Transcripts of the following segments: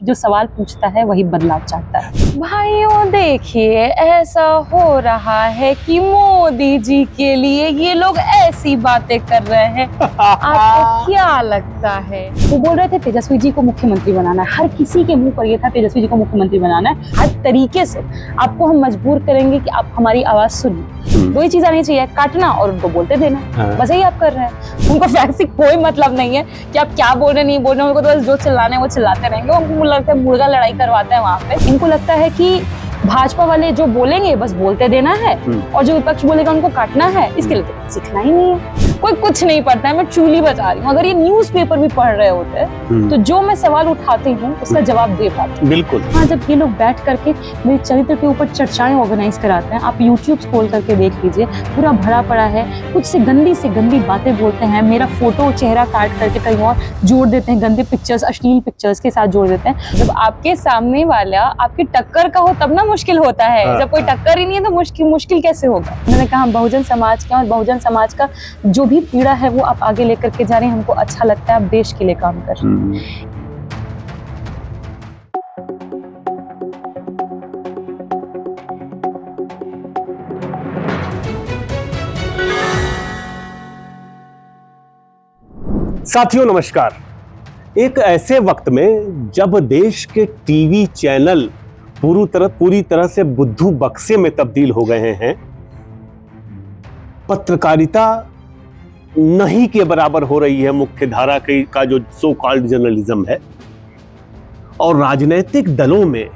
कि जो सवाल पूछता है वही बदलाव चाहता है। भाइयों देखिए, ऐसा हो रहा है कि मोदी जी के लिए ये लोग ऐसी बातें कर रहे हैं। आपको क्या लगता है? वो बोल रहे थे तेजस्वी जी को मुख्यमंत्री बनाना है, हर किसी के मुंह पर ये था तेजस्वी जी को मुख्यमंत्री बनाना है। हर तरीके से आपको हम मजबूर करेंगे कि आप हमारी आवाज सुनिए। दो ही चीज आनी चाहिए, काटना और उनको बोलते देना। बस यही आप कर रहे हैं। उनको फैक्ट से कोई मतलब नहीं है कि आप क्या बोल रहे नहीं बोल रहे, उनको तो बस जो चिल्लाने वो चिल्लाते रहेंगे। उनको लगता है मुर्गा लड़ाई करवाते हैं वहां पे। इनको लगता है कि भाजपा वाले जो बोलेंगे बस बोलते देना है और जो विपक्ष बोलेगा उनको काटना है। इसके लिए तो सीखना ही नहीं है, कोई कुछ नहीं पढ़ता है। मैं ट्रूली बता रही हूँ, अगर ये न्यूज़पेपर भी पढ़ रहे होते तो जो मैं सवाल उठाती हूँ उसका जवाब दे पाती। बिल्कुल। हाँ, जब ये लोग बैठ करके मेरे चरित्र के ऊपर चर्चाएं ऑर्गेनाइज कराते हैं, आप YouTube स्क्रॉल करके देख लीजिए, पूरा भरा पड़ा है। कुछ से गंदी बातें बोलते हैं, मेरा फोटो चेहरा काट करके कहीं और जोड़ देते हैं, गंदे पिक्चर्स, अश्लील पिक्चर्स के साथ जोड़ देते हैं। जब आपके सामने वाला आपकी टक्कर का हो तब ना मुश्किल होता है। जब कोई टक्कर ही नहीं है तो मुश्किल कैसे होगा? मैंने कहा हम बहुजन समाज के, और बहुजन समाज का जो भी पीड़ा है वो आप आगे लेकर के जा रहे हैं। हमको अच्छा लगता है, आप देश के लिए काम कर रहे हैं। साथियों नमस्कार। एक ऐसे वक्त में जब देश के टीवी चैनल पूरी तरह से बुद्धू बक्से में तब्दील हो गए हैं, पत्रकारिता नहीं के बराबर हो रही है मुख्य धारा का जो सो कॉल्ड जर्नलिज्म है, और राजनीतिक दलों में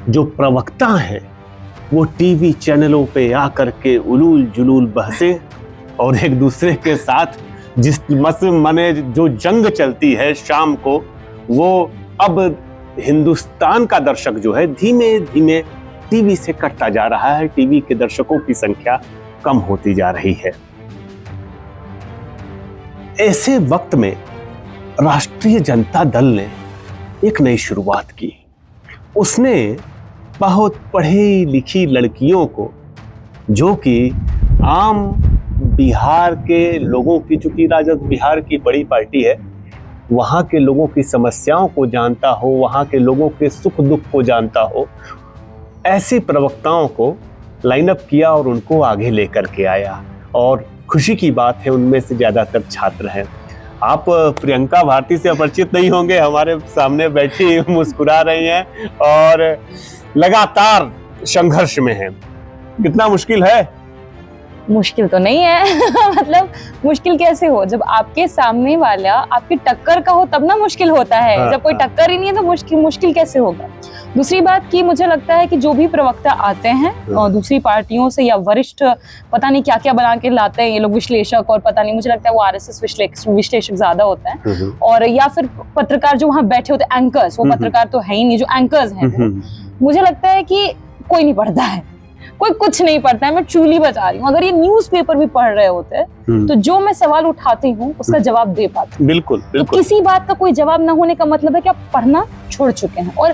जो प्रवक्ता हैं वो टीवी चैनलों पे आकर के उलूल जुलूल बहसे और एक दूसरे के साथ जिस मने जो जंग चलती है शाम को, वो अब हिंदुस्तान का दर्शक जो है धीमे धीमे टीवी से कटता जा रहा है। टीवी के दर्शकों की संख्या कम होती जा रही है। ऐसे वक्त में राष्ट्रीय जनता दल ने एक नई शुरुआत की। उसने बहुत पढ़ी लिखी लड़कियों को, जो कि आम बिहार के लोगों की, चूंकि राजद बिहार की बड़ी पार्टी है, वहाँ के लोगों की समस्याओं को जानता हो, वहाँ के लोगों के सुख दुख को जानता हो, ऐसे प्रवक्ताओं को लाइनअप किया और उनको आगे लेकर के आया। और खुशी की बात है उनमें से ज़्यादातर छात्र हैं। आप प्रियंका भारती से अपरिचित नहीं होंगे, हमारे सामने बैठी मुस्कुरा रही हैं और लगातार संघर्ष में हैं। कितना मुश्किल है? मुश्किल तो नहीं है मतलब मुश्किल कैसे हो? जब आपके सामने वाला आपकी टक्कर का हो तब ना मुश्किल होता है। जब कोई टक्कर ही नहीं है तो मुश्किल कैसे होगा? दूसरी बात कि मुझे लगता है कि जो भी प्रवक्ता आते हैं और दूसरी पार्टियों से या वरिष्ठ पता नहीं क्या क्या बना के लाते हैं ये लोग, विश्लेषक, और पता नहीं, मुझे लगता है वो आरएसएस विश्लेषक ज्यादा होते हैं, और या फिर पत्रकार जो वहाँ बैठे होते हैं, एंकर्स। वो पत्रकार तो है ही नहीं, जो एंकर्स हैं, मुझे लगता है कि कोई नहीं पढ़ता है, कोई कुछ नहीं पढ़ता है। मैं ट्रूली बता रही हूँ, अगर ये न्यूज़पेपर भी पढ़ रहे होते तो जो मैं सवाल उठाती हूँ उसका जवाब दे पाती। बिल्कुल। तो किसी बात का कोई जवाब ना होने का मतलब है कि आप पढ़ना छोड़ चुके हैं। और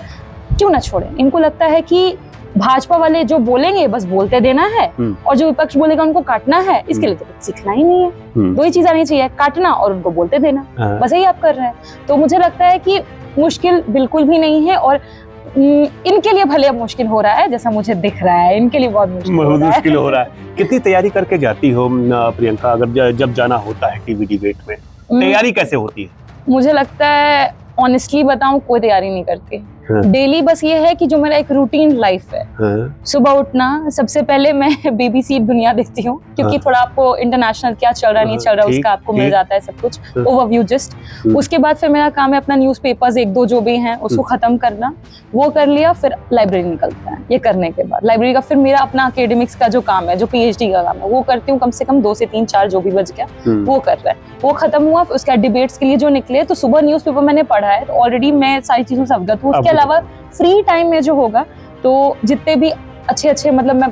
क्यों ना छोड़ें? इनको लगता है कि भाजपा वाले जो बोलेंगे बस बोलते देना है और जो विपक्ष बोलेगा उनको काटना है। इसके लिए तो कुछ सीखना ही नहीं है। दो ही चीज आनी चाहिए, काटना और उनको बोलते देना। बस यही आप कर रहे हैं। तो मुझे लगता है कि मुश्किल बिल्कुल भी नहीं है, और इनके लिए भले अब मुश्किल हो रहा है, जैसा मुझे दिख रहा है, इनके लिए बहुत मुश्किल हो रहा है। कितनी तैयारी करके जाती हो प्रियंका, अगर जब जाना होता है टीवी डिबेट में? तैयारी कैसे होती है? मुझे लगता है ऑनेस्टली बताऊं, कोई तैयारी नहीं करती। डेली बस ये है कि जो मेरा एक रूटीन लाइफ है, सुबह उठना, सबसे पहले मैं BBC दुनिया देखती हूँ, क्योंकि थोड़ा आपको इंटरनेशनल क्या चल रहा नहीं चल रहा उसका आपको मिल जाता है सब कुछ, ओवरव्यू जस्ट। उसके बाद फिर मेरा काम है अपना न्यूज़पेपर्स एक दो जो भी हैं उसको खत्म करना, वो कर लिया, फिर लाइब्रेरी निकलता है। ये करने के बाद लाइब्रेरी का फिर मेरा अपना एकेडमिक्स का जो काम है, जो PhD का काम है, वो करती हूँ। कम से कम 2 से 3 4 जो भी बच गया वो कर रहा है, वो खत्म हुआ। उसके बाद डिबेट्स के लिए जो निकले, तो सुबह न्यूज़पेपर मैंने पढ़ा है तो ऑलरेडी मैं सारी चीजों से अवगत हूँ। उसके अलावा फ्री टाइम में जो होगा, तो जितने भी अच्छे अच्छे, मतलब मैं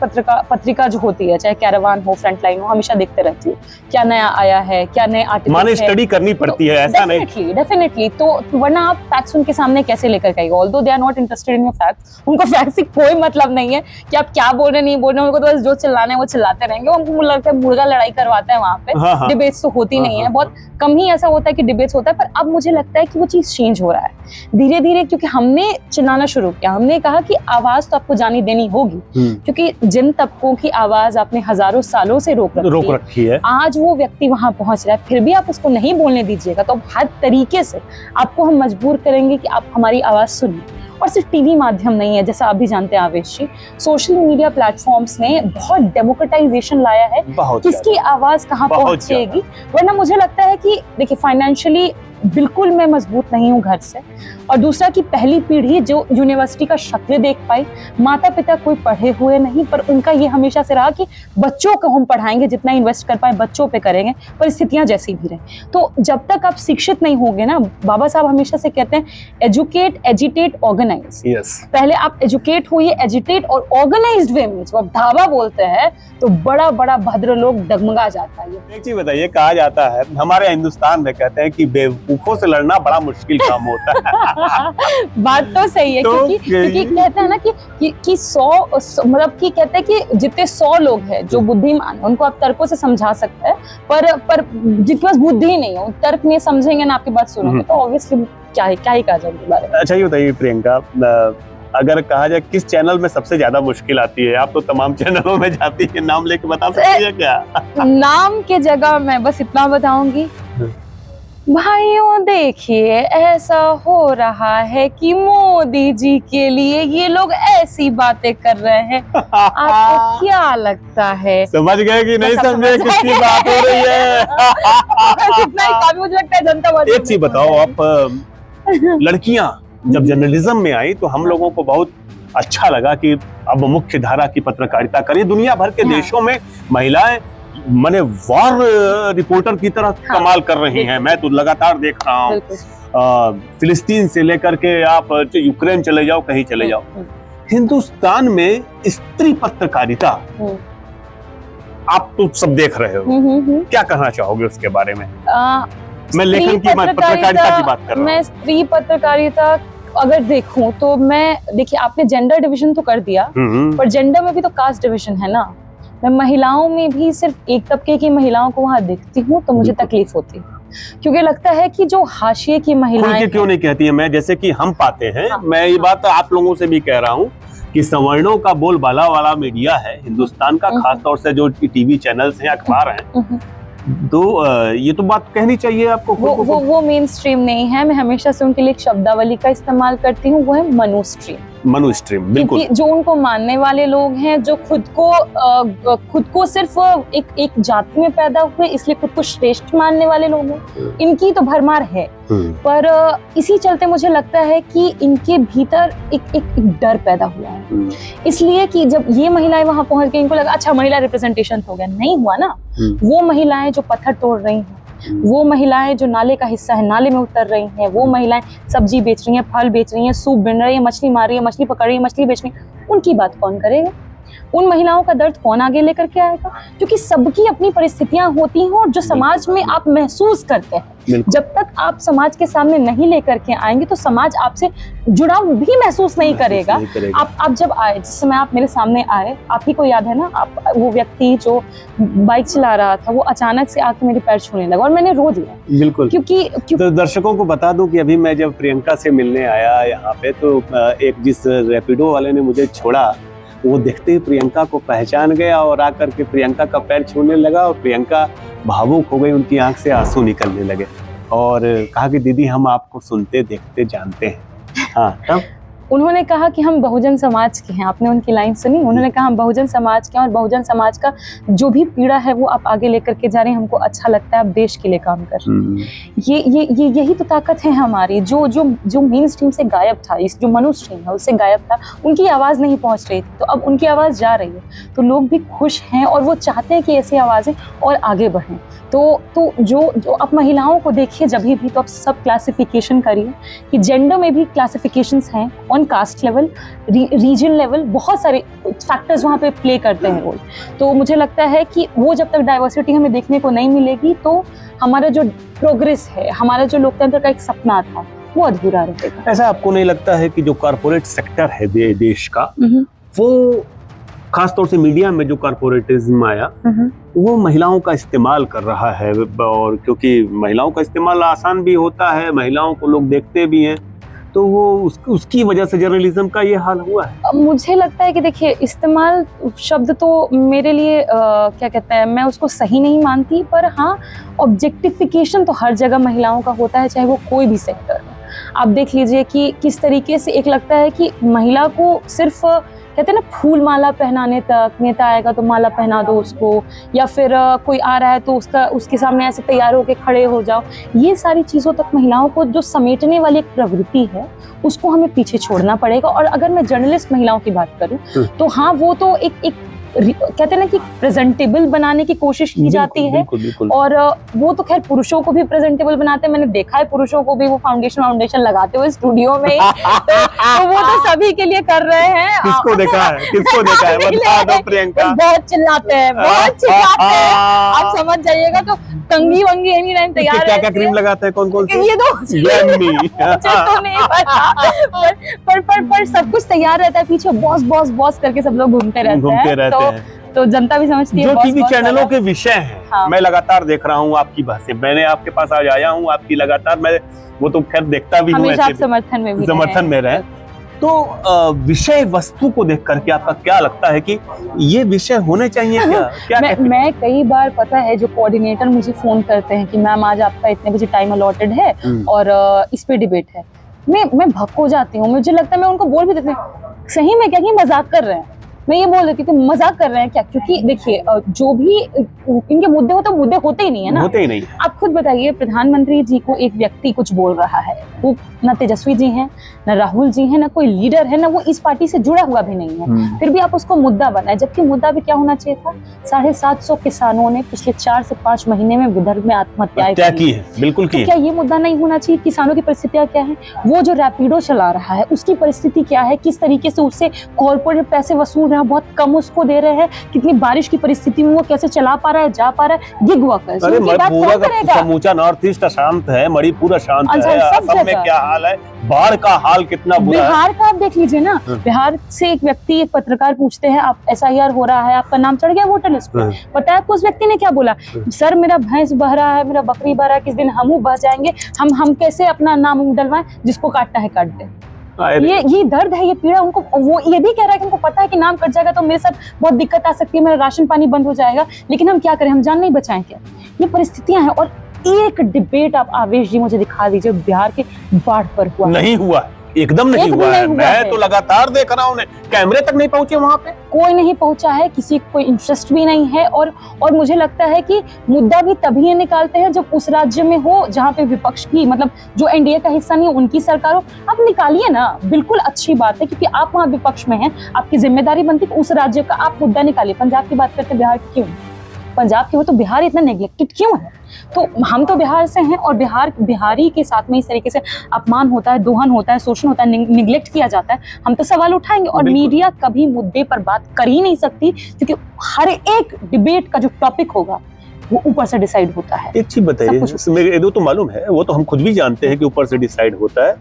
पत्रिका जो होती है, चाहे कैरावान हो, फ्रंटलाइन हो, हमेशा देखते रहती हूँ क्या नया आया है, क्या नए आर्टिकल माने स्टडी करनी पड़ती है, ऐसा नहीं। डेफिनेटली। तो वरना आप फैक्ट्स उनके सामने कैसे लेकर के आएंगे? Although they are not interested in your facts, उनको फैक्ट्स से कोई मतलब नहीं है कि आप क्या बोल रहे नहीं बोल रहे, उनको तो बस जो चिल्लाना है वो चिल्लाते रहेंगे। उनको लगता है मुर्गा लड़ाई करवाते हैं वहां पे, डिबेट्स तो होती नहीं है, बहुत कम ही ऐसा होता है कि डिबेट्स होता है। पर अब मुझे लगता है कि वो चीज चेंज हो रहा है धीरे धीरे, क्योंकि हमने चिल्लाना शुरू किया। हमने कहा कि आवाज तो आपको जानी देनी होगी, क्योंकि जिन तबकों की आवाज आपने हजारों सालों से रोक रखी है, आज वो व्यक्ति वहां पहुंच रहा है, फिर भी आप उसको नहीं बोलने दीजिएगा तो हर तरीके से आपको हम मजबूर करेंगे कि आप हमारी आवाज सुनिए। और सिर्फ टीवी माध्यम नहीं है, जैसा आप भी जानते हैं आवेश जी, सोशल मीडिया प्लेटफॉर्म्स ने बहुत डेमोक्रेटाइजेशन लाया है, किसकी आवाज कहाँ पहुंचेगी। वरना मुझे लगता है कि देखिए, फाइनेंशियली बिल्कुल मैं मजबूत नहीं हूँ घर से, और दूसरा कि पहली पीढ़ी जो यूनिवर्सिटी का शक्ल देख पाई, माता पिता कोई पढ़े हुए नहीं, पर उनका ये हमेशा से रहा कि बच्चों को हम पढ़ाएंगे, जितना इन्वेस्ट कर पाए बच्चों पे करेंगे, परिस्थितियां जैसी भी रहे। तो जब तक आप शिक्षित नहीं होंगे ना, बाबा साहब हमेशा से कहते हैं एजुकेट, एजिटेट, ऑर्गेनाइज। पहले आप एजुकेट होइए, एजिटेट और ऑर्गेनाइज्ड वे में जब धावा बोलते हैं तो बड़ा बड़ा भद्र लोग डगमगा जाता है। एक चीज बताइए, कहा जाता है हमारे हिंदुस्तान में, कहते हैं कि बेवकूफों से लड़ना बड़ा मुश्किल काम होता है। बात तो सही है, क्योंकि कहते हैं ना कि 100 मतलब कि कहते हैं कि जितने 100 लोग हैं जो बुद्धिमान, उनको आप तर्कों से समझा सकते हैं, पर जिनके पास बुद्धि नहीं है, तर्क नहीं समझेंगे ना आपकी बात सुनेंगे, तो ऑब्वियसली क्या ही कहा जाए उनके बारे में। अच्छा, ये बताइए प्रियंका, अगर कहा जाए किस चैनल में सबसे ज्यादा मुश्किल आती है? आप तो तमाम चैनलों में जाती है, नाम लेके बता सकती है क्या? नाम के जगह मैं बस इतना बताऊंगी, भाइयों देखिए ऐसा हो रहा है कि मोदी जी के लिए ये लोग ऐसी बातें कर रहे हैं। आपको क्या लगता है? समझ गए कि नहीं समझे किसकी बात हो रही है? इतना ही काफी, मुझे लगता है जनता। एक चीज बताओ, आप लड़कियां जब जर्नलिज्म में आई तो हम लोगों को बहुत अच्छा लगा कि अब मुख्य धारा की पत्रकारिता करें। दुनिया भर के देशों में महिलाएं माने वॉर रिपोर्टर की तरह कमाल कर रही हैं। मैं तो लगातार देख रहा हूँ, फिलिस्तीन से लेकर के आप यूक्रेन चले जाओ, कहीं चले जाओ। हिंदुस्तान में स्त्री पत्रकारिता आप तो सब देख रहे हो, क्या कहना चाहोगे उसके बारे में? मैं लेखन की पत्रकारिता की बात कर रहा हूँ। मैं स्त्री पत्रकारिता अगर देखूं तो देखिए, आपने जेंडर डिवीजन तो कर दिया, पर जेंडर में भी तो कास्ट डिवीजन है ना। मैं महिलाओं में भी सिर्फ एक तबके की महिलाओं को वहां देखती हूँ तो मुझे तकलीफ होती है, क्योंकि लगता है कि जो हाशिए की महिलाएं क्यों नहीं कहती है, मैं जैसे कि हम पाते हैं। मैं ये बात आप लोगों से भी कह रहा हूँ कि सवर्णों का बोलबाला वाला मीडिया है हिंदुस्तान का, खासतौर से जो टीवी चैनल्स हैं, अखबार हैं, तो ये तो बात कहनी चाहिए आपको। वो मेन स्ट्रीम नहीं है। मैं हमेशा से उनके लिए एक शब्दावली का इस्तेमाल करती हूँ, वो है मनु स्ट्रीम। मनु स्ट्रीम, बिल्कुल। जो उनको मानने वाले लोग हैं, जो खुद को सिर्फ एक जाति में पैदा हुए इसलिए खुद को श्रेष्ठ मानने वाले लोग हैं, इनकी तो भरमार है। पर इसी चलते मुझे लगता है कि इनके भीतर एक डर पैदा हुआ है, इसलिए कि जब ये महिलाएं वहां पहुंच गई, इनको लगा अच्छा महिला रिप्रेजेंटेशन हो गया। नहीं हुआ ना। वो महिलाएं जो पत्थर तोड़ रही हैं, वो महिलाएं जो नाले का हिस्सा है, नाले में उतर रही हैं, वो महिलाएं सब्जी बेच रही हैं, फल बेच रही हैं, सूप बिन रही हैं, मछली मार रही है, मछली पकड़ रही है, मछली बेच रही है, उनकी बात कौन करेगा? उन महिलाओं का दर्द कौन आगे लेकर के आएगा? क्योंकि सबकी अपनी परिस्थितियां होती हैं, और जो समाज में आप महसूस करते हैं, जब तक आप समाज के सामने नहीं लेकर के आएंगे तो समाज आपसे जुड़ाव भी महसूस नहीं करेगा। आप जब आए, जिस समय आप मेरे सामने आए, आप ही को याद है ना, आप वो व्यक्ति जो बाइक चला रहा था, वो अचानक से आके मेरे पैर छूने लगा और मैंने रो दिया। बिल्कुल। क्योंकि तो दर्शकों को बता दूं कि अभी मैं जब प्रियंका से मिलने आया यहाँ पे, तो एक जिस रैपिडो वाले ने मुझे छोड़ा, वो देखते ही प्रियंका को पहचान गया और आकर के प्रियंका का पैर छूने लगा, और प्रियंका भावुक हो गई, उनकी आंख से आंसू निकलने लगे और कहा कि दीदी हम आपको सुनते, देखते, जानते हैं। हाँ, तब उन्होंने कहा कि हम बहुजन समाज के हैं। आपने उनकी लाइन सुनी? उन्होंने कहा हम बहुजन समाज के हैं, और बहुजन समाज का जो भी पीड़ा है वो आप आगे लेकर के जा रहे हैं, हमको अच्छा लगता है, आप देश के लिए काम कर रहे हैं। ये यही तो ताकत है हमारी। जो मेन स्ट्रीम से गायब था, इस जो मनु स्ट्रीम है उससे गायब था, उनकी आवाज़ नहीं पहुँच रही थी, तो अब उनकी आवाज़ जा रही है, तो लोग भी खुश हैं और वो चाहते हैं कि ऐसी आवाज़ें और आगे बढ़ें। तो जो आप महिलाओं को देखिए जब भी, तो आप सब क्लासिफिकेशन करिए कि जेंडर में भी क्लासिफिकेशंस हैं, on caste level, region level, बहुत सारे फैक्टर्स वहाँ पे प्ले करते हैं रोल। तो मुझे लगता है कि वो जब तक डाइवर्सिटी हमें देखने को नहीं मिलेगी तो हमारा जो प्रोग्रेस है, हमारा जो लोकतंत्र का एक सपना था, वो अधूरा रहेगा। ऐसा आपको नहीं लगता है कि जो कॉर्पोरेट सेक्टर है देश का, वो खासतौर से मीडिया में जो कॉर्पोरेटिज्म आया, वो महिलाओं का इस्तेमाल कर रहा है, और क्योंकि महिलाओं का इस्तेमाल आसान भी होता है, महिलाओं को लोग देखते भी हैं, तो वो उसकी वजह से जर्नलिज्म का ये हाल हुआ है? मुझे लगता है कि देखिए, इस्तेमाल शब्द तो मेरे लिए क्या कहते हैं, मैं उसको सही नहीं मानती, पर हाँ, ऑब्जेक्टिफिकेशन तो हर जगह महिलाओं का होता है, चाहे वो कोई भी सेक्टर हो। आप देख लीजिए कि किस तरीके से एक लगता है कि महिला को सिर्फ कहते हैं ना, फूल माला पहनाने तक, नेता आएगा तो माला पहना दो उसको, या फिर कोई आ रहा है तो उसके सामने ऐसे तैयार होके खड़े हो जाओ, ये सारी चीज़ों तक महिलाओं को जो समेटने वाली एक प्रवृत्ति है, उसको हमें पीछे छोड़ना पड़ेगा। और अगर मैं जर्नलिस्ट महिलाओं की बात करूं तो हाँ, वो तो एक कहते हैं ना कि प्रेजेंटेबल बनाने की कोशिश की जाती है, बिल्कुल। और वो तो खैर पुरुषों को भी प्रेजेंटेबल बनाते हैं। मैंने देखा है पुरुषों को भी वो फाउंडेशन लगाते हुए स्टूडियो में तो वो तो सभी के लिए कर रहे हैं। किसको देखा है बता दो प्रियंका। बहुत चिल्लाते हैं, आप समझ जाइएगा। तो कंघी वंगी एनी टाइम तैयार है। क्या क्रीम लगाते हैं, कौन से? ये तो तो नहीं पता, पर सब कुछ तैयार रहता है, पीछे बॉस करके सब लोग घूमते रहते हैं। तो जनता भी समझती है जो टीवी चैनलों के विषय हैं। हाँ। मैं लगातार देख रहा हूँ आपकी बातें, मैंने आपके पास आज आया हूँ, आपकी लगातार मैं वो तो खैर देखता भी हूँ, समर्थन में रहे। तो विषय वस्तु को देख करके आपका क्या लगता है कि ये विषय होने चाहिए क्या? मैं कई बार, पता है, जो कोऑर्डिनेटर मुझे फोन करते हैं कि मैम आज आपका इतने बजे टाइम अलॉटेड है और इस पे डिबेट है, मैं भक हो जाती हूँ। मुझे लगता है, मैं उनको बोल भी देती हूँ, सही में क्या कि मजाक कर रहे हैं। मैं ये बोल देती थी मजाक कर रहे हैं क्या, क्योंकि देखिए जो भी इनके मुद्दे हो तो मुद्दे होते ही नहीं है ना, होते ही नहीं। आप खुद बताइए, प्रधानमंत्री जी को एक व्यक्ति कुछ बोल रहा है, वो न तेजस्वी जी हैं, न राहुल जी हैं, न कोई लीडर है, न वो इस पार्टी से जुड़ा हुआ भी नहीं है, फिर भी आप उसको मुद्दा बनाए, जबकि मुद्दा भी क्या होना चाहिए था, 750 किसानों ने पिछले 4 से 5 महीने में विदर्भ में आत्महत्याएं की है। बिल्कुल की। क्या ये मुद्दा नहीं होना चाहिए? किसानों की परिस्थितियां क्या है, वो जो रैपिडो चला रहा है उसकी परिस्थिति क्या है, किस तरीके से उससे कॉर्पोरेट पैसे वसूल रहे हैं, बहुत कम उसको दे रहे हैं, कितनी बारिश की परिस्थिति में वो कैसे चला पा रहा है, जा पा रहा है, गिग वर्कर्स। अरे पूरा का समूचा नॉर्थ ईस्ट अशांत है, मणिपुर अशांत है, असम में क्या हाल है, बाढ़ का हाल कितना बुरा है। बिहार का आप देख लीजिए ना, बिहार से एक व्यक्ति, एक पत्रकार पूछते हैं, आप SIR हो रहा है, आपका नाम चढ़ गया वोटर लिस्ट पे, पता है आपको उस व्यक्ति ने क्या बोला? सर मेरा भैंस बह रहा है, मेरा बकरी बह रहा है, किस दिन हम बह जाएंगे, हम कैसे अपना नाम डलवाएं, जिसको काटना है काट दे। ये दर्द है, ये पीड़ा उनको, वो ये भी कह रहा है कि उनको पता है कि नाम कट जाएगा तो मेरे साथ बहुत दिक्कत आ सकती है, मेरा राशन पानी बंद हो जाएगा, लेकिन हम क्या करें, हम जान नहीं बचाएं क्या? ये परिस्थितियां हैं। और एक डिबेट आप आवेश जी मुझे दिखा दीजिए बिहार के बाढ़ पर हुआ? नहीं हुआ, एकदम नहीं हुआ है। मैं तो लगातार देख रहा हूँ, कैमरे तक नहीं पहुंचे वहां पे, कोई नहीं पहुंचा है, किसी को कोई इंटरेस्ट भी नहीं है। और मुझे लगता है कि मुद्दा भी तभी निकालते हैं जब उस राज्य में हो जहां पे विपक्ष की, मतलब जो NDA का हिस्सा नहीं, उनकी सरकार हो। आप निकालिए ना, बिल्कुल अच्छी बात है, क्योंकि आप वहां विपक्ष में हैं, आपकी जिम्मेदारी बनती है उस राज्य का आप मुद्दा निकालिए। पंजाब की बात करते हैं, बिहार की क्यों? पंजाब की हो तो बिहार इतना नेग्लेक्टेड क्यों है? तो हम तो बिहार से हैं, और बिहारी के साथ में इस तरीके से अपमान होता है, दोहन होता है, शोषण होता है, निग्लेक्ट किया जाता है, हम तो सवाल उठाएंगे। और मीडिया कभी मुद्दे पर बात कर ही नहीं सकती, क्योंकि हर एक डिबेट का जो टॉपिक होगा वो ऊपर से डिसाइड होता है। एक चीज बताइए, तो मालूम है, वो तो हम खुद भी जानते हैं कि ऊपर से डिसाइड होता है।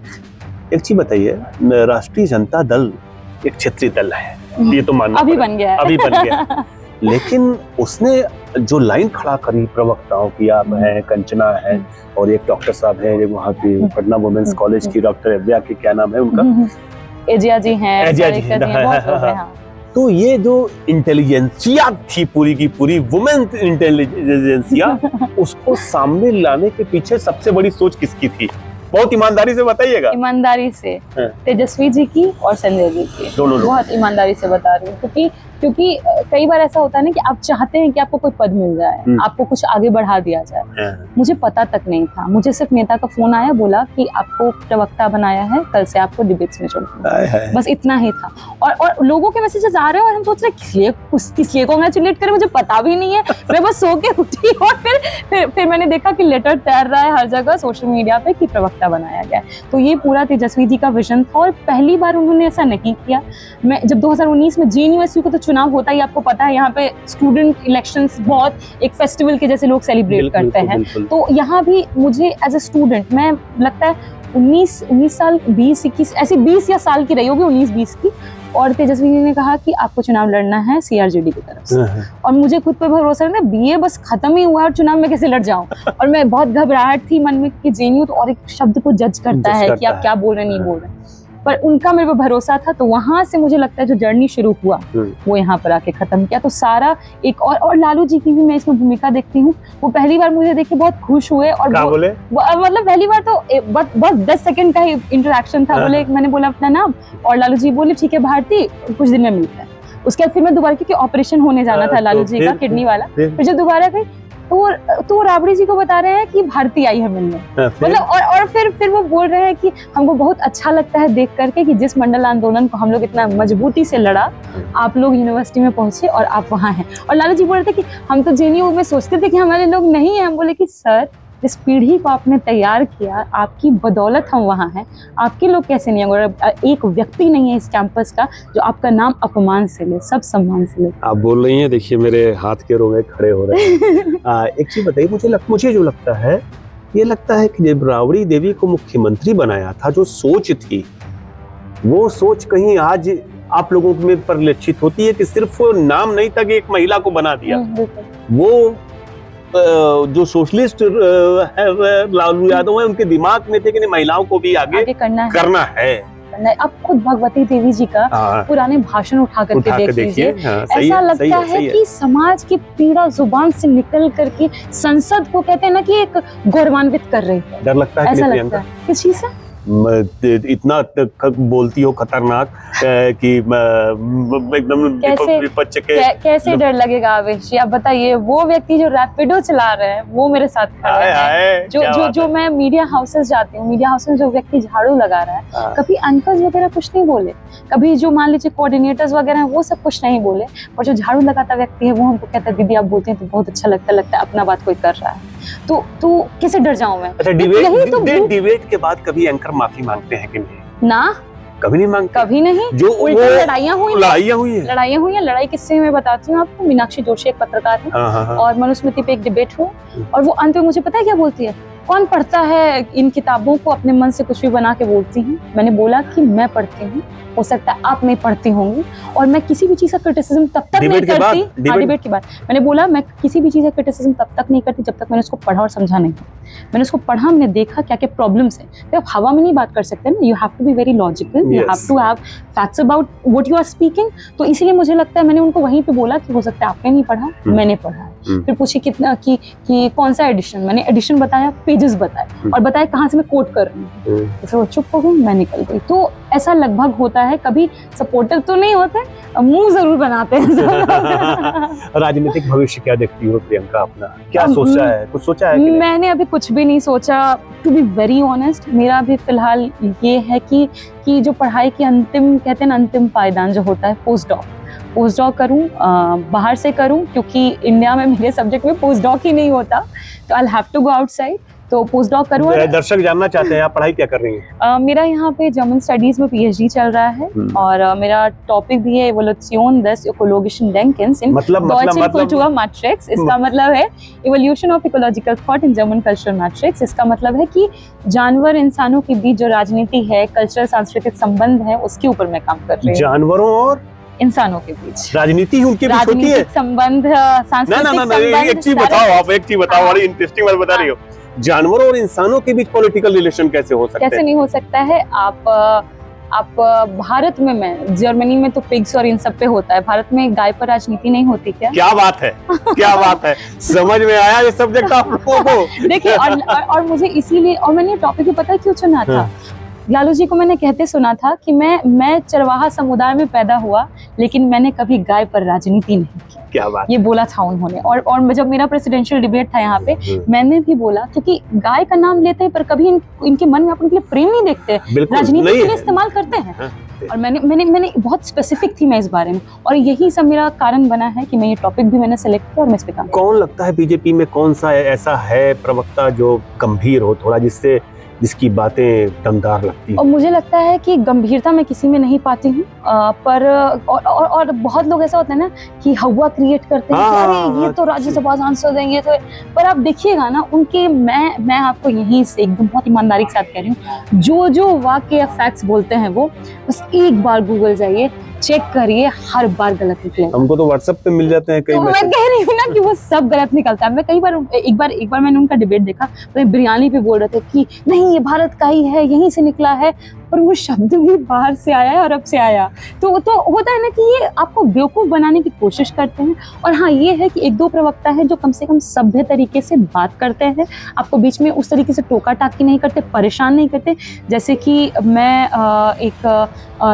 एक चीज बताइए, राष्ट्रीय जनता दल एक क्षेत्रीय दल है, ये तो मानना अभी बन गया, लेकिन उसने जो लाइन खड़ा करी प्रवक्ताओं की, आप हैं, कंचना है, और एक डॉक्टर साहब हैं वहाँ की पटना वुमेन्स कॉलेज की डॉक्टर एविया की, क्या नाम है उनका? एजिया जी हैं। तो ये जो इंटेलिजेंसिया थी पूरी की पूरी, वुमेन इंटेलिजेंसिया, उसको सामने लाने के पीछे सबसे बड़ी सोच किसकी थी? बहुत ईमानदारी से बताइएगा। ईमानदारी से तेजस्वी जी की और संजय जी की, दोनों बहुत ईमानदारी से बता रही हूँ, क्योंकि क्योंकि कई बार ऐसा होता है ना कि आप चाहते हैं कि आपको कोई पद मिल जाए, आपको कुछ आगे बढ़ा दिया जाए। मुझे पता तक नहीं था, मुझे सिर्फ नेता का फोन आया, बोला कि आपको प्रवक्ता बनाया है, कल से आपको डिबेट्स में जोड़ना, बस इतना ही था। और लोगों के मैसेजेस आ रहे हैं और हम सोच रहे हैं किस लिए कांग्रेचुलेट करें, मुझे पता भी नहीं है। मैं बस सो के उठी और फिर मैंने देखा कि लेटर तैर रहा है हर जगह सोशल मीडिया पे कि प्रवक्ता बनाया गया। तो ये पूरा तेजस्वी जी का विजन था और पहली बार उन्होंने ऐसा नहीं किया। मैं जब 2019 में JNU को तो चुनाव होता ही आपको पता है, यहाँ पे स्टूडेंट इलेक्शंस बहुत एक फेस्टिवल के जैसे लोग सेलिब्रेट करते हैं। तो यहाँ भी मुझे एज ए स्टूडेंट, मैं लगता है 19 साल 20-21 ऐसे 20 या साल की रही होगी, 19-20 की, और तेजस्वी जी ने कहा कि आपको चुनाव लड़ना है CRJD की तरफ से। और मुझे खुद पर भरोसा नहीं था, BA बस खत्म ही हुआ और चुनाव में कैसे लड़ जाऊं। और मैं बहुत घबराहट थी मन में कि JNU तो और एक शब्द को जज करता है कि आप क्या बोल रहे हैं, नहीं बोल रहे हैं, पर उनका मेरे पर भरोसा था। तो वहां से मुझे लगता है जो जर्नी शुरू हुआ वो यहाँ पर आके खत्म किया। तो सारा एक और लालू जी की भी मैं इसमें भूमिका देखती हूँ। वो पहली बार मुझे देख के बहुत खुश हुए और मतलब पहली बार तो बस 10 सेकंड का ही इंटरेक्शन था। बोले, मैंने बोला अपना नाम और लालू जी बोले ठीक है भारती, कुछ दिन में मिलते हैं। उसके बाद फिर मैं दोबारा, क्योंकि ऑपरेशन होने जाना था लालू जी का किडनी वाला, फिर जब दोबारा गई तो राबड़ी जी को बता रहे हैं कि भारती आई है मिलने, मतलब और फिर वो बोल रहे हैं कि हमको बहुत अच्छा लगता है देख करके कि जिस मंडल आंदोलन को हम लोग इतना मजबूती से लड़ा, आप लोग यूनिवर्सिटी में पहुंचे और आप वहां हैं। और लालू जी बोल रहे थे कि हम तो JNU में सोचते थे कि हमारे लोग नहीं है। हम बोले कि सर, जिस पीढ़ी को आपने तैयार किया, आपकी बदौलत हम वहाँ हैं, आपके लोग कैसे नहीं होंगे? एक व्यक्ति नहीं है इस कैंपस का जो आपका नाम अपमान से ले, सब सम्मान से ले। आप बोल रही हैं, देखिए मेरे हाथ के रोंगे खड़े हो रहे हैं। एक चीज बताइए, मुझे जो लगता है, ये लगता है कि जब राबड़ी देवी को मुख्यमंत्री बनाया था, जो सोच थी, वो सोच कहीं आज आप लोगों में परिलक्षित होती है कि सिर्फ वो नाम नहीं था कि एक महिला को बना दिया, वो जो सोशलिस्ट लालू यादव है, उनके दिमाग में थे कि महिलाओं को भी आगे करना है। अब खुद भगवती देवी जी का पुराने भाषण उठा करके देख लीजिए। ऐसा लगता है कि समाज की पीड़ा जुबान से निकल करके संसद को, कहते हैं ना, कि एक गौरवान्वित कर रही है। डर लगता है, ऐसा लगता है। किस चीज से? इतना बोलती हो खतरनाक कि एकदम विपक्ष के कैसे डर लगेगा आवेश जी? आप बताइए। वो व्यक्ति जो रैपिडो चला रहे हैं वो मेरे साथ खड़े हैं। जो मैं मीडिया हाउसेस जाती हूँ, मीडिया हाउस में जो व्यक्ति झाड़ू लगा रहा है, कभी अंकल वगैरह कुछ नहीं बोले, कभी जो मान लीजिए कोऑर्डिनेटर्स वगैरह हैं वो सब कुछ नहीं बोले, और जो झाड़ू लगाता व्यक्ति है वो हमको कहता है दीदी आप बोलते हैं तो बहुत अच्छा लगता है अपना बात कोई कर रहा है। तो कैसे डर जाऊं मैं? अच्छा, डिबेट के बाद कभी एंकर माफी मांगते हैं कि नहीं? ना, कभी नहीं मांगते। कभी नहीं। जो उल्टा लड़ाइयाँ हुई हैं। लड़ाई किससे मैं बताती हूँ आपको। मीनाक्षी जोशी एक पत्रकार है और मनुस्मृति पे एक डिबेट हुआ और वो अंत में मुझे पता है क्या बोलती है, कौन पढ़ता है इन किताबों को, अपने मन से कुछ भी बना के बोलती हूँ। मैंने बोला कि मैं पढ़ती हूँ, हो सकता है आप नहीं पढ़ती होंगी, और मैं किसी भी चीज का क्रिटिसिज्म तब तक नहीं करती। डिबेट के बाद मैंने बोला मैं किसी भी चीज का क्रिटिसिज्म तब तक नहीं करती जब तक मैंने उसको पढ़ा और समझा नहीं। मैंने उसको पढ़ा, मैंने देखा क्या क्या प्रॉब्लम्स है। तो आप हवा में नहीं बात कर सकते ना, you have to be very logical, you have to have facts about what you are speaking. तो इसीलिए मुझे लगता है मैंने उनको वहीं पे बोला कि हो सकता है आपने नहीं पढ़ा, मैंने पढ़ा। फिर पूछी कितना कि कौन सा एडिशन, मैंने एडिशन बताया, पेजेस बताए और बताया कहाँ से मैं कोट कर रही हूँ। तो फिर वो चुप हो गई, मैं निकल गई। तो ऐसा लगभग होता है, कभी सपोर्टर तो नहीं होते, मुंह जरूर बनाते हैं। राजनीतिक भविष्य क्या देखती हो प्रियंका अपना? क्या सोचा है, कुछ सोचा है? मैंने अभी कुछ भी नहीं सोचा, टू बी वेरी ऑनेस्ट। मेरा भी फिलहाल ये है कि जो पढ़ाई की अंतिम, कहते हैं ना, अंतिम पायदान जो होता है, पोस्ट डॉक करूं, बाहर से करूं, क्योंकि इंडिया में मेरे सब्जेक्ट में पोस्ट डॉक ही नहीं होता, तो I have to go outside, तो पोस्ट डॉक करूं। दर्शक जानना चाहते हैं आप पढ़ाई क्या कर रही हैं? मेरा यहाँ पे जर्मन स्टडीज में PhD चल रहा है और मेरा टॉपिक भी है Evolution des ökologischen Denkens in deutschen Kulturmatrix। इसका मतलब है Evolution of Ecological Thought in German Cultural Matrix। इसका मतलब है कि जानवर इंसानों के बीच जो राजनीति है, कल्चरल सांस्कृतिक संबंध है, उसके ऊपर मैं काम कर रही हूँ। जानवरों और इंसानों के बीच राजनीति उनके बीच होती है, संबंध, सांस्कृतिक संबंध। एक चीज बताओ, आप एक चीज बताओ, बड़ी इंटरेस्टिंग बात बता रही हो। जानवरों और इंसानों के बीच पॉलिटिकल रिलेशन कैसे हो सकता है? कैसे नहीं हो सकता है? आप भारत में, मैं जर्मनी में तो पिग्स और इन सब पे होता है, भारत में गाय पर राजनीति नहीं होती क्या? क्या बात है, क्या बात है, समझ में आया ये सब्जेक्ट आप लोगों को। देखिए, और मुझे इसीलिए, और मैंने टॉपिक भी पता है क्यों चुना था, लालू जी को मैंने कहते सुना था कि मैं चरवाहा समुदाय में पैदा हुआ, लेकिन मैंने कभी गाय पर राजनीति नहीं की। क्या बात। ये बोला था उन्होंने। और जब मेरा प्रेसिडेंशियल डिबेट था यहाँ पे, मैंने भी बोला, क्योंकि गाय का नाम लेते हैं पर कभी इनके मन में अपन के लिए प्रेम नहीं देखते, राजनीति के लिए इस्तेमाल करते हैं। और मैंने बहुत स्पेसिफिक थी मैं इस बारे में, और यही सब मेरा कारण बना है कि मैं ये टॉपिक भी मैंने सेलेक्ट किया और मैं इस पे काम। कौन लगता है बीजेपी में कौन सा ऐसा है प्रवक्ता जो गंभीर हो थोड़ा, जिसकी बातें दमदार लगती हैं? और मुझे लगता है कि गंभीरता मैं किसी में नहीं पाती हूँ, पर और बहुत लोग ऐसा होता है ना कि हवा क्रिएट करते हैं कि अरे ये तो राज्यसभा सांसद हैं, ये तो। पर आप देखिएगा ना उनके, मैं आपको यहीं से एकदम बहुत ईमानदारी के साथ कह रही हूँ, जो वाक्य या फैक्ट्स बोलते हैं वो बस एक बार गूगल जाइए, चेक करिए, हर बार गलत निकलेगा। हमको तो व्हाट्सएप पे मिल जाते हैं कई तो मैं कह रही हूँ ना कि वो सब गलत निकलता है। मैं कई बार एक बार मैंने उनका डिबेट देखा, तो बिरयानी पे बोल रहे थे कि नहीं ये भारत का ही है, यहीं से निकला है, पर वो शब्द भी बाहर से आया है, अरब से आया। तो होता है ना कि ये आपको बेवकूफ बनाने की कोशिश करते हैं। और हाँ, ये है कि एक दो प्रवक्ता है जो कम से कम सभ्य तरीके से बात करते हैं, आपको बीच में उस तरीके से टोका टाकी नहीं करते, परेशान नहीं करते। जैसे कि मैं एक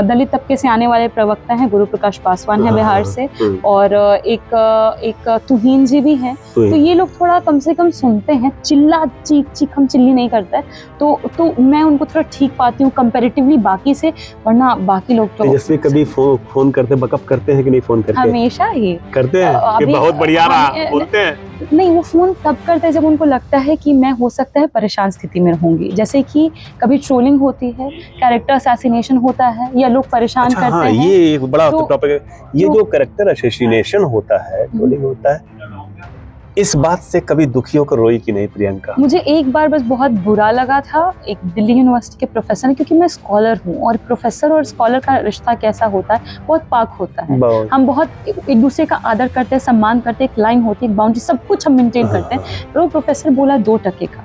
दलित तबके से आने वाले प्रवक्ता हैं, गुरु प्रकाश पासवान है बिहार से, और एक तुहीन जी भी हैं। तो ये लोग थोड़ा कम से कम सुनते हैं, चिल्ला चीख हम चिल्ली नहीं करता है, तो मैं उनको थोड़ा ठीक पाती हूँ कंपैरेटिवली बाकी से। वरना बाकी लोग तो जैसे कभी फोन करते बकअप करते हैं कि नहीं? फोन करते हमेशा ही करते हैं कि बहुत बढ़िया रहा, बोलते हैं? नहीं, वो फोन तब करते हैं जब उनको लगता है कि मैं हो सकता है परेशान स्थिति में रहूंगी। जैसे कि कभी ट्रोलिंग होती है, कैरेक्टर असैसिनेशन होता है, या लोग परेशान करते हैं। ये एक बड़ा टॉपिक है, ये जो कैरेक्टर असैसिनेशन होता है, ट्रोलिंग होता है, इस बात से कभी दुखी होकर रोई कि नहीं प्रियंका? मुझे एक बार बस बहुत बुरा लगा था, एक दिल्ली यूनिवर्सिटी के प्रोफेसर ने, क्योंकि मैं स्कॉलर हूँ और प्रोफेसर और स्कॉलर का रिश्ता कैसा होता है, बहुत पाक होता है। हम बहुत एक दूसरे का आदर करते हैं, सम्मान करते हैं, एक लाइन होती है, एक बाउंड्री, सब कुछ हम मेंटेन करते हैं। पर वो प्रोफेसर बोला 2 टके का,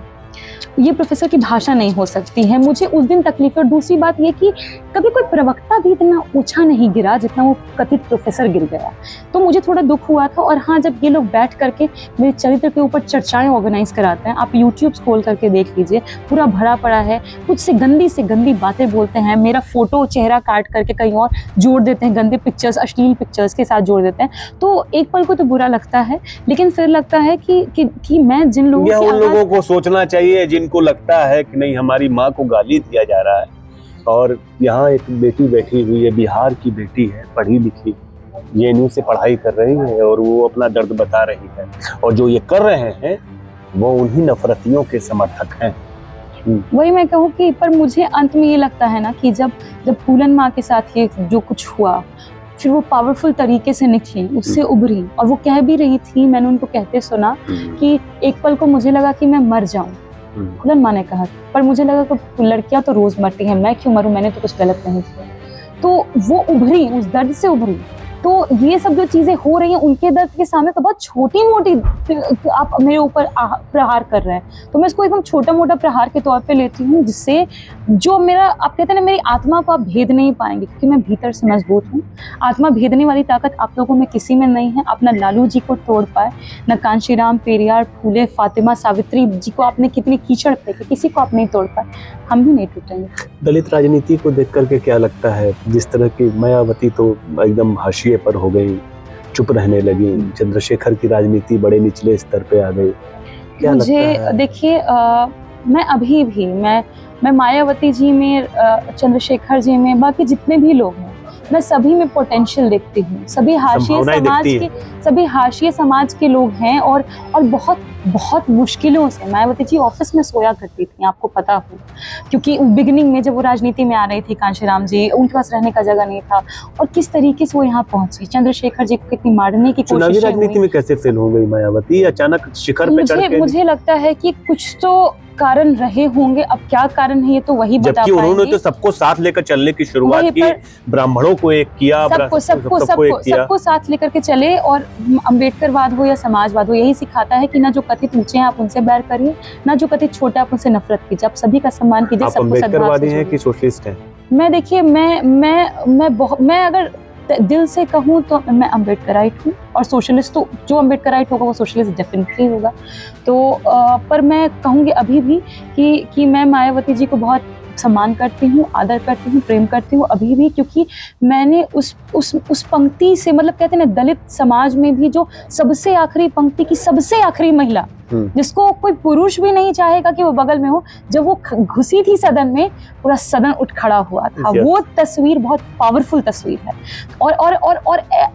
ये प्रोफेसर की भाषा नहीं हो सकती है। मुझे उस दिन तकलीफ है। और दूसरी बात ये कि कभी कोई प्रवक्ता भी इतना ऊंचा नहीं गिरा जितना वो कथित प्रोफेसर गिर गया, तो मुझे थोड़ा दुख हुआ था। और हाँ, जब ये लोग बैठ करके मेरे चरित्र के ऊपर चर्चाएं ऑर्गेनाइज कराते हैं, आप यूट्यूब स्क्रॉल करके देख लीजिए, पूरा भरा पड़ा है, कुछ से गंदी बातें बोलते हैं, मेरा फोटो चेहरा काट करके कहीं और जोड़ देते हैं, गंदे पिक्चर्स, अश्लील पिक्चर्स के साथ जोड़ देते हैं, तो एक पल को तो बुरा लगता है, लेकिन फिर लगता है कि मैं जिन लोगों को सोचना चाहिए को लगता है कि नहीं हमारी माँ को गाली दिया जा रहा है, और यहाँ एक बेटी बैठी हुई है, बिहार की बेटी है, पढ़ी लिखी, जेएनयू से पढ़ाई कर रही है, और वो अपना दर्द बता रही है, और जो ये कर रहे हैं वो उन्हीं नफरतियों के समर्थक हैं। वही मैं कहूँ कि पर मुझे अंत में ये लगता है ना कि जब फूलन माँ के साथ ये जो कुछ हुआ, फिर वो पावरफुल तरीके से निकली, उससे उभरी, और वो कह भी रही थी, मैंने उनको कहते सुना कि एक पल को मुझे लगा कि मैं मर जाऊं। फूलन माँ ने कहा, पर मुझे लगा कि लड़कियां तो रोज मरती हैं, मैं क्यों मरूं, मैंने तो कुछ गलत नहीं किया। तो वो उभरी, उस दर्द से उभरी। तो ये सब जो चीजें हो रही हैं उनके दर्द के सामने तो बहुत छोटी मोटी आप मेरे ऊपर प्रहार कर रहे हैं, तो मैं इसको एकदम छोटा मोटा प्रहार के तौर पे लेती हूँ, जिससे जो मेरा, आप कहते हैं ना, मेरी आत्मा को आप भेद नहीं पाएंगे, क्योंकि मैं भीतर से मजबूत हूँ। आत्मा भेदने वाली ताकत आप लोगों में किसी में नहीं है। आप न लालू जी को तोड़ पाए, न कांशीराम, पेरियार, फूले, फातिमा, सावित्री जी को आपने कितनी कीचड़ फेंकी, किसी को आप नहीं तोड़ पाए, हम भी नहीं टूटेंगे। दलित राजनीति को देख करके क्या लगता है? जिस तरह की मायावती तो एकदम हाशिए पर हो गई, चुप रहने लगी, चंद्रशेखर की राजनीति बड़े निचले स्तर पे आ गई, क्या लगता है? देखिए, मैं अभी भी मैं मायावती जी में, चंद्रशेखर जी में, बाकी जितने भी लोग हैं, मैं सभी में पोटेंशियल देखती हूँ। सभी हाशिए समाज के लोग हैं, और बहुत मुश्किलों से मायावती जी ऑफिस में सोया करती थी, आपको पता हो, क्योंकि बिगिनिंग में जब वो राजनीति में आ रही थी, कांशीराम जी, उनके पास रहने का जगह नहीं था, और किस तरीके से वो यहाँ पहुंची। चंद्रशेखर जी को कितनी मारने की कोशिश हुई। राजनीति में कैसे फेल हो गई मायावती? अचानक शिखर पे चढ़ के? मुझे लगता है कि कुछ तो कारण रहे होंगे, अब क्या कारण है ये तो वही बता पाएंगे। जबकि उन्होंने तो सबको साथ लेकर चलने की शुरुआत की, ब्राह्मणों को एक किया, सबको साथ लेकर के चले, और अम्बेडकरवाद हो या समाजवाद हो, यही सिखाता है कि ना जो कथित ऊंचे हैं आप उनसे बैर करिए, ना जो कथित छोटे आप उनसे नफरत कीजिए, आप सभी का सम्मान कीजिए। आप अम्बेडकरवादी हैं कि सोशलिस्ट हैं? मैं देखिए, मैं अगर दिल से कहूँ तो मैं अम्बेडकराइट हूँ, और सोशलिस्ट तो जो अम्बेडकराइट होगा वो सोशलिस्ट डेफिनेटली होगा। तो पर मैं कहूँगी अभी भी कि मैं मायावती जी को बहुत सम्मान करती हूँ, आदर करती हूँ, प्रेम करती हूँ अभी भी, क्योंकि मैंने उस पंक्ति से, मतलब कहते हैं ना, दलित समाज में भी जो सबसे आखिरी पंक्ति की सबसे आखिरी महिला, जिसको कोई पुरुष भी नहीं चाहेगा कि वो बगल में हो, जब वो घुसी थी सदन में, पूरा सदन उठ खड़ा हुआ था। वो तस्वीर बहुत पावरफुल तस्वीर है।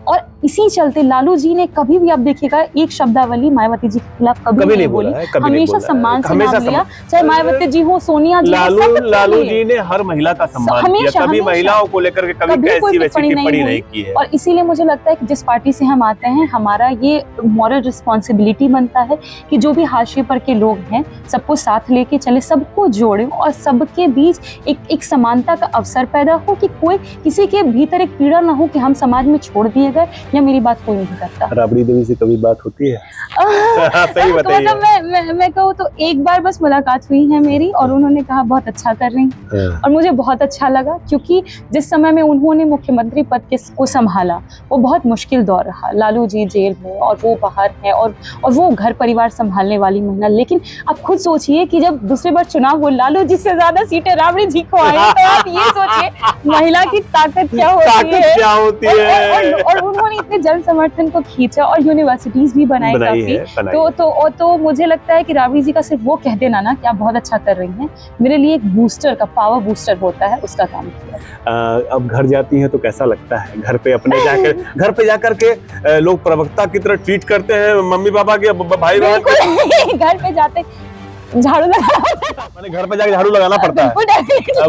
और इसी चलते लालू जी ने कभी भी, आप देखिएगा, एक शब्दावली मायावती जी के खिलाफ कभी नहीं बोली, हमेशा सम्मान से नाम लिया, चाहे मायावती जी हो, सोनिया जी, लालू जी ने हर महिला का सम्मान किया, कभी महिलाओं को लेकर के कभी ऐसी वैसी टिप्पणी नहीं की है। और इसीलिए मुझे लगता है कि जिस पार्टी से हम आते हैं, हमारा ये मॉरल रिस्पॉन्सिबिलिटी बनता है कि जो भी हाशिए पर के लोग हैं, सबको साथ लेके चले, सबको जोड़े और सबके बीच एक समानता का अवसर पैदा हो, कि कोई किसी के भीतर एक पीड़ा ना हो कि हम समाज में छोड़ दिए गए या मेरी बात कोई नहीं करता। राबड़ी देवी से कभी बात होती है? सही बताइए। मतलब मैं कहूँ तो एक बार बस मुलाकात हुई है मेरी, और उन्होंने कहा बहुत अच्छा कर रही हैं, और मुझे बहुत अच्छा लगा, क्योंकि जिस समय में उन्होंने मुख्यमंत्री पद को संभाला, वो बहुत मुश्किल दौर रहा। लालू जी जेल में और वो बाहर है, और वो घर परिवार संभालने वाली महिला। लेकिन आप खुद सोचिए कि जब दूसरी बार चुनाव हो, लालू जी से ज्यादा सीटें राबड़ी जी को आई, तो आप ये सोचिए महिला की ताकत क्या होती है। और उन्होंने इतने जन समर्थन को खींचा और यूनिवर्सिटीज भी बनाई काफी। तो मुझे लगता है कि राबड़ी जी का सिर्फ वो कह देना ना कि आप बहुत अच्छा कर रही हैं, मेरे लिए एक बूस्टर का, पावर बूस्टर होता है, उसका काम किया। अब घर जाती हैं तो कैसा लगता है? घर पे अपने घर पे जाकर के लोग प्रवक्ता की तरह ट्रीट करते हैं मम्मी पापा के, भाई बहन? घर पे जाते झाड़ू मैंने घर पे जाके झाड़ू लगाना पड़ता है,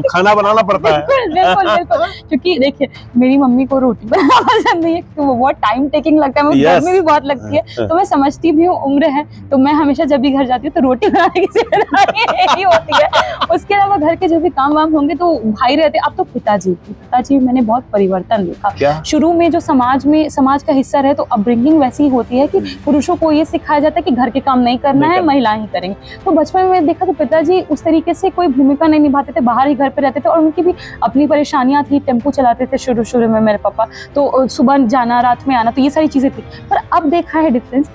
खाना बनाना पड़ता है। बिल्कुल। क्योंकि देखिए, मेरी मम्मी को रोटी बनाना पसंद नहीं है, क्योंकि वो बहुत टाइम टेकिंग लगता है, मुझे घर में भी बहुत लगती है, तो मैं समझती भी हूँ, उम्र है, तो मैं हमेशा जब भी घर जाती हूँ तो रोटी बनाने की जिम्मेदारी होती है। उसके अलावा घर के जो भी काम वाम होंगे तो भाई रहते। अब तो पिताजी मैंने बहुत परिवर्तन देखा। शुरू में जो समाज का हिस्सा रहे, तो अपब्रिंगिंग वैसी होती है कि पुरुषों को ये सिखाया जाता है कि घर के काम नहीं करना है, महिलाएं ही करेंगे। तो बचपन में देखा कि पिताजी उस तरीके से कोई भूमिका नहीं निभाते थे, बाहर ही घर पे रहते थे, और उनकी भी अपनी परेशानियां थी। टेम्पो चलाते थे शुरू में मेरे पापा, तो सुबह जाना, रात में आना, तो ये सारी चीजें थी। पर अब देखा है डिफरेंस,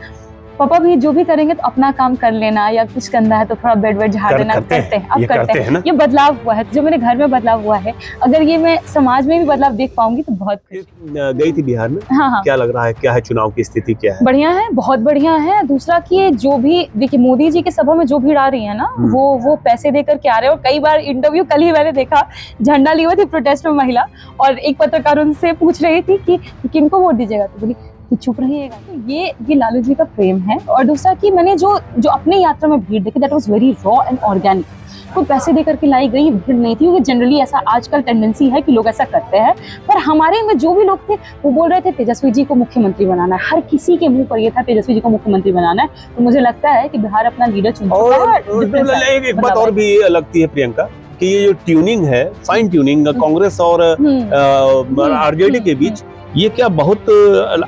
पापा भी जो भी करेंगे तो अपना काम कर लेना, या कुछ गंदा है तो थोड़ा बेड झाड़ देना, करते हैं। अब करते हैं। ये बदलाव हुआ है, जो मेरे घर में बदलाव हुआ है, अगर ये मैं समाज में भी बदलाव देख पाऊंगी तो बहुत। गई थी बिहार में? हाँ। क्या लग रहा है, क्या है चुनाव की स्थिति, क्या है? बढ़िया है, बहुत बढ़िया है। दूसरा कि जो भी देखिए, मोदी जी के सभा में जो भीड़ आ रही है ना, वो पैसे देकर के आ रहे हैं। और कई बार इंटरव्यू, कल ही मैंने देखा, झंडा लिए हुए थी प्रोटेस्ट में महिला, और एक पत्रकार उनसे पूछ रही थी कि किनको वोट दीजिएगा, तो बोली कि चुप रहिएगा। तो ये लालू जी का प्रेम है। और दूसरा कि मैंने जो अपने यात्रा में भीड़ देखी, that was very raw and organic. कोई पैसे देकर के लाई गई भीड़ नहीं थी, क्योंकि जनरली ऐसा आजकल टेंडेंसी है कि लोग ऐसा करते हैं। पर हमारे में जो भी लोग थे, वो बोल रहे थे तेजस्वी जी को मुख्यमंत्री बनाना है। हर किसी के मुंह पर ये था तेजस्वी जी को मुख्यमंत्री बनाना है। तो मुझे लगता है कि बिहार अपना लीडर चुन चुका है। एक बात और भी लगती है प्रियंका, कि ये जो ट्यूनिंग है, फाइन ट्यूनिंग कांग्रेस और आरजेडी के बीच, ये क्या बहुत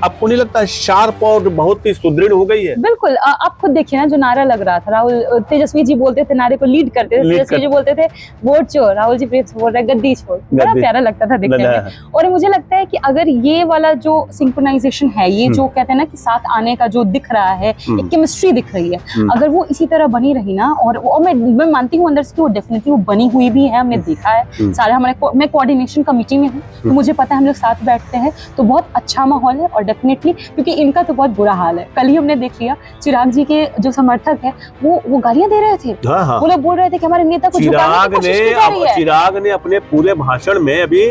आपको नहीं लगता शार्प और बहुत ही सुदृढ़ हो गई है? बिल्कुल। आप खुद देखिए ना, जो नारा लग रहा था, राहुल तेजस्वी जी बोलते थे, नारे को लीड करते थे, तेजस्वी जी बोलते थे वोट चोर, राहुल जी प्रेस बोल रहे गद्दी छोड़, बड़ा प्यारा लगता था देखने में। और मुझे लगता है कि अगर ये वाला जो सिंक्रोनाइजेशन है, ये जो कहते हैं ना कि साथ आने का जो दिख रहा है, एक केमिस्ट्री दिख रही है, अगर वो इसी तरह बनी रही ना, और मैं मानती हूँ अंदर से कि वो डेफिनेटली वो बनी हुई भी है, हमने देखा है सारे हमारे। मैं कोऑर्डिनेशन कमेटी में हूँ, तो मुझे पता है हम लोग साथ बैठते हैं, तो बहुत अच्छा माहौल है। और डेफिनेटली, क्योंकि इनका तो बहुत बुरा हाल है। कल ही हमने देख लिया, चिराग जी के जो समर्थक है, वो गालियां दे रहे थे। वो लोग बोल रहे थे कि हमारे नेता को झुकाने की कोशिश की जा रही है। चिराग ने अपने पूरे भाषण में अभी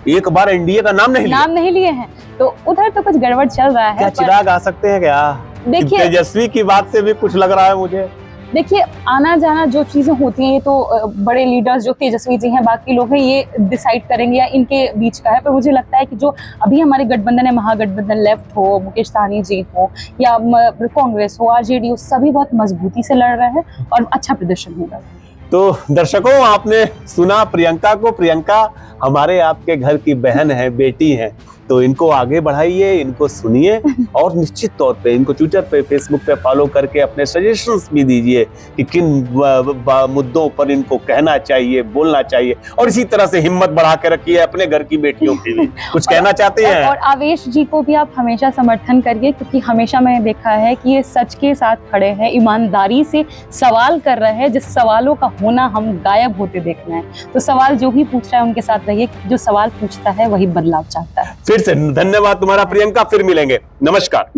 एक बार एनडीए का नाम नहीं लिए हैं, तो उधर तो कुछ गड़बड़ चल रहा है। क्या चिराग आ सकते हैं क्या? देखिए, तेजस्वी की बात से भी कुछ लग रहा है मुझे। देखिए, आना जाना जो चीजें होती हैं, ये तो बड़े लीडर्स जो तेजस्वी जी हैं, बाकी लोग हैं, ये डिसाइड करेंगे, या इनके बीच का है। पर मुझे लगता है कि जो अभी हमारे गठबंधन है, महागठबंधन, लेफ्ट हो, मुकेश सहनी जी हो, या कांग्रेस हो, आरजेडी हो, सभी बहुत मजबूती से लड़ रहे हैं और अच्छा प्रदर्शन होगा। तो दर्शकों, आपने सुना प्रियंका को। प्रियंका हमारे आपके घर की बहन है, बेटी है, तो इनको आगे बढ़ाइए, इनको सुनिए और निश्चित तौर पे इनको ट्विटर पे, फेसबुक पे फॉलो करके अपने सजेशंस भी दीजिए कि किन मुद्दों पर इनको कहना चाहिए, बोलना चाहिए। और इसी तरह से हिम्मत बढ़ा के रखिए अपने घर की बेटियों के लिए। कुछ कहना चाहते हैं? और आवेश जी को भी आप हमेशा समर्थन करिए, क्योंकि हमेशा मैंने देखा है कि ये सच के साथ खड़े हैं, ईमानदारी से सवाल कर रहे हैं, जिस सवालों का होना हम गायब होते देख रहे हैं। तो सवाल जो भी पूछ रहा है उनके साथ रहिए, जो सवाल पूछता है वही बदलाव चाहता है। फिर से धन्यवाद तुम्हारा प्रियंका, फिर मिलेंगे, नमस्कार।